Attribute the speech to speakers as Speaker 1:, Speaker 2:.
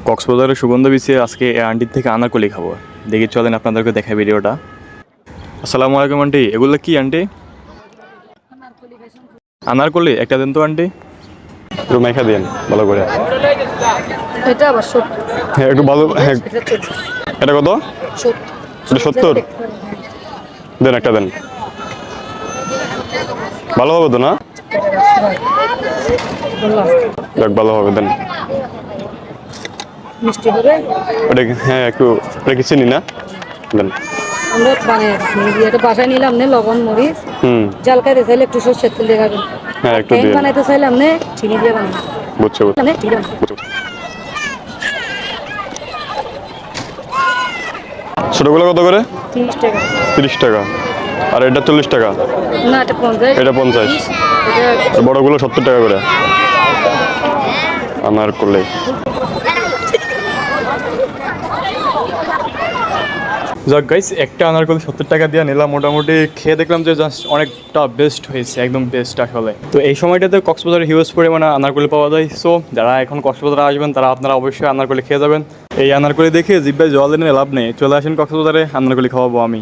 Speaker 1: কক্সবাজারের সুগন্ধ বিচে আজকে এই আন্টির থেকে আনারকলি খাবো। দেখি চলেন আপনাদেরকে দেখাই ভিডিওটা। আসসালামু আলাইকুম আন্টি, এগুলো কি আন্টি? আনারকলি একটা দেন তো আন্টি, একটু মেখা দিন ভালো করে।
Speaker 2: এটা আবার 70
Speaker 1: হ্যাঁ একটু ভালো, হ্যাঁ। এটা কত? 70 দেন, একটা দেন, ভালো হবে তো না? যাক ভালো হবে, দেন।
Speaker 2: মিষ্টি হবে।
Speaker 1: ওটা হ্যাঁ একটু, এটা কি চিনি না? দেন।
Speaker 2: আমরা বানিয়েছি এটা বাসায় নিলাম নে লবণ মরিচ জাল খাইতে চাইলে একটু সরষের তেল দিয়ে খাবেন।
Speaker 1: হ্যাঁ একটু
Speaker 2: ট্যাং
Speaker 1: দিন।
Speaker 2: বানাইতে চাইলে আপনি চিনি দিয়ে বানাবেন।
Speaker 1: বুঝছো বুঝছো।
Speaker 2: মানে ঠিক আছে।
Speaker 1: ছোটগুলো কত করে?
Speaker 2: 30 টাকা।
Speaker 1: 30 টাকা। আর এটা 40 টাকা।
Speaker 2: না এটা 50।
Speaker 1: এটা 50।
Speaker 2: এটা
Speaker 1: বড়গুলো 70 টাকা করে। আনারকলি। যাক গাইস, একটা আনারকলি 70 টাকা দিয়ে নিলাম। মোটামুটি খেয়ে দেখলাম যে জাস্ট অনেকটা বেস্ট হয়েছে, একদম বেস্ট আসলে। তো এই সময়টাতে কক্সবাজারে হিউজ পরিমাণে আনারকলি পাওয়া যায়। সো যারা এখন কক্সবাজারে আসবেন তারা আপনারা অবশ্যই আনারকলি খেয়ে যাবেন। এই আনারকলি দেখে জিব্বায় জল এনে লাভ নেই, চলে আসেন কক্সবাজারে, আনারকলি খাওয়াবো আমি।